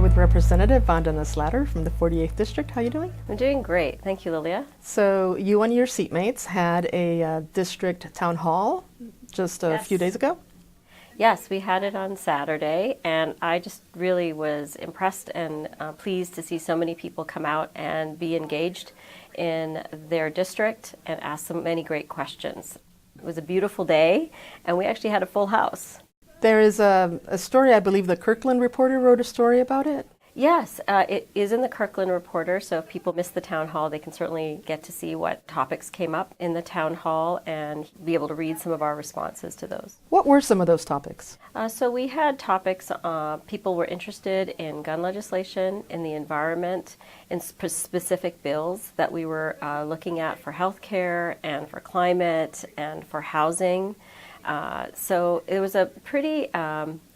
with Representative Vandana Slatter from the 48th District. How are you doing? I'm doing great. Thank you, Lilia. So you and your seatmates had a district town hall just a few days ago? Yes, we had it on Saturday, and I just really was impressed and pleased to see so many people come out and be engaged in their district and ask so many great questions. It was a beautiful day, and we actually had a full house. There is a story, I believe the Kirkland Reporter wrote a story about it. Yes, it is in the Kirkland Reporter, so if people miss the town hall, they can certainly get to see what topics came up in the town hall and be able to read some of our responses to those. What were some of those topics? So we had topics, people were interested in gun legislation, in the environment, in specific bills that we were looking at for healthcare and for climate and for housing. So it was a pretty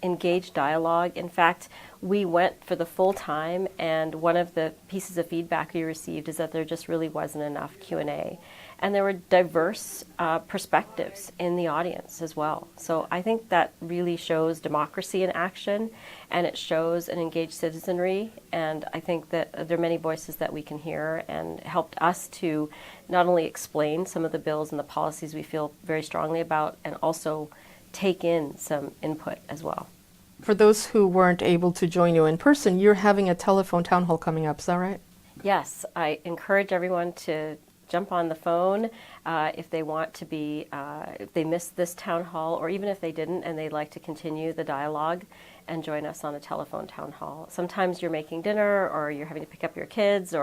engaged dialogue. In fact, we went for the full time, and one of the pieces of feedback we received is that there just really wasn't enough Q&A. And there were diverse perspectives in the audience as well. So I think that really shows democracy in action, and it shows an engaged citizenry. And I think that there are many voices that we can hear, and helped us to not only explain some of the bills and the policies we feel very strongly about, and also take in some input as well. For those who weren't able to join you in person, you're having a telephone town hall coming up, is that right? Yes, I encourage everyone to jump on the phone if they want to be, if they missed this town hall, or even if they didn't and they'd like to continue the dialogue and join us on a telephone town hall. Sometimes you're making dinner, or you're having to pick up your kids,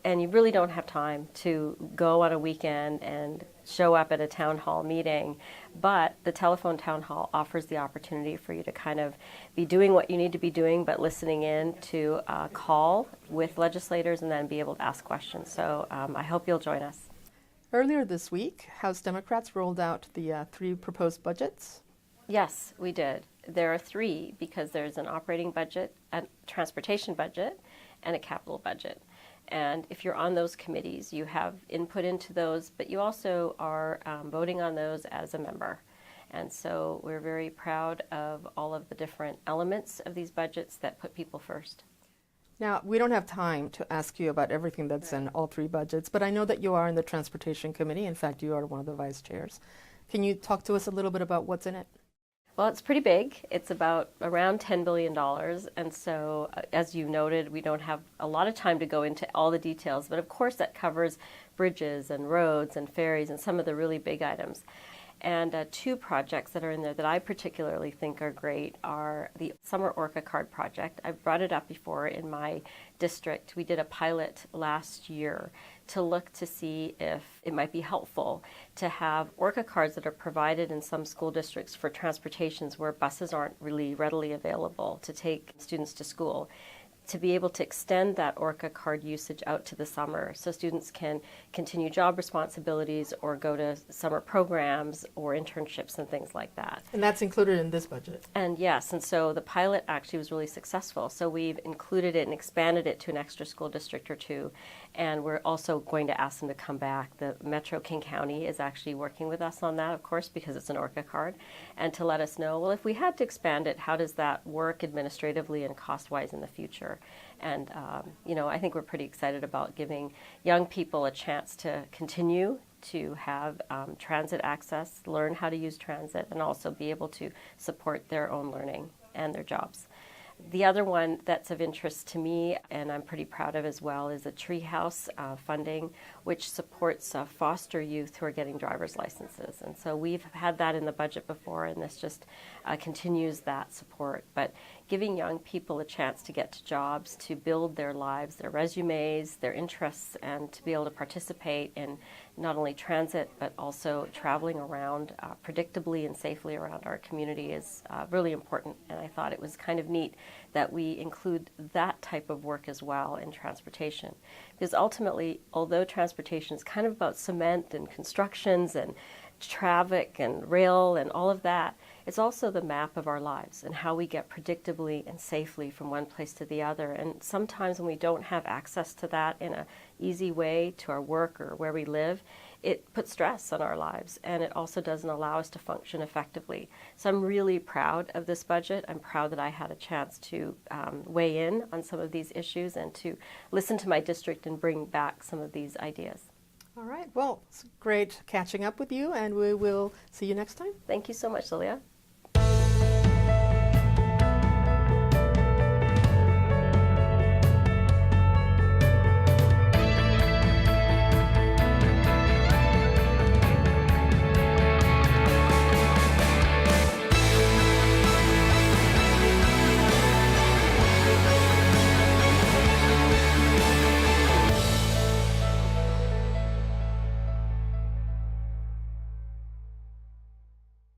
and you really don't have time to go on a weekend and show up at a town hall meeting. But the telephone town hall offers the opportunity for you to kind of be doing what you need to be doing, but listening in to a call with legislators and then be able to ask questions. So I hope you'll join us. Earlier this week, House Democrats rolled out the 3 proposed budgets. Yes, we did. There are 3 because there's an operating budget, a transportation budget, and a capital budget. And if you're on those committees, you have input into those, but you also are voting on those as a member. And so we're very proud of all of the different elements of these budgets that put people first. Now, we don't have time to ask you about everything that's in all 3 budgets, but I know that you are in the Transportation Committee. In fact, you are one of the vice chairs. Can you talk to us a little bit about what's in it? Well, it's pretty big. It's about around $10 billion. And so, as you noted, we don't have a lot of time to go into all the details. But of course, that covers bridges and roads and ferries and some of the really big items. And 2 projects that are in there that I particularly think are great are the Summer Orca Card project. I've brought it up before in my district. We did a pilot last year to look to see if it might be helpful to have Orca cards that are provided in some school districts for transportations where buses aren't really readily available to take students to school, to be able to extend that Orca card usage out to the summer so students can continue job responsibilities or go to summer programs or internships and things like that. And that's included in this budget. And yes, and so the pilot actually was really successful. So we've included it and expanded it to an extra school district or 2. And we're also going to ask them to come back. The Metro King County is actually working with us on that, of course, because it's an Orca card, and to let us know, well, if we had to expand it, how does that work administratively and cost-wise in the future? And, I think we're pretty excited about giving young people a chance to continue to have transit access, learn how to use transit, and also be able to support their own learning and their jobs. The other one that's of interest to me, and I'm pretty proud of as well, is the Treehouse funding, which supports foster youth who are getting driver's licenses. And so we've had that in the budget before, and this just continues that support. But giving young people a chance to get to jobs, to build their lives, their resumes, their interests, and to be able to participate in not only transit, but also traveling around predictably and safely around our community is really important. And I thought it was kind of neat that we include that type of work as well in transportation. Because ultimately, although transportation is kind of about cement and constructions and traffic and rail and all of that, it's also the map of our lives and how we get predictably and safely from one place to the other. And sometimes when we don't have access to that in an easy way to our work or where we live, it puts stress on our lives, and it also doesn't allow us to function effectively. So I'm really proud of this budget. I'm proud that I had a chance to weigh in on some of these issues and to listen to my district and bring back some of these ideas. All right. Well, it's great catching up with you, and we will see you next time. Thank you so much, Lilia.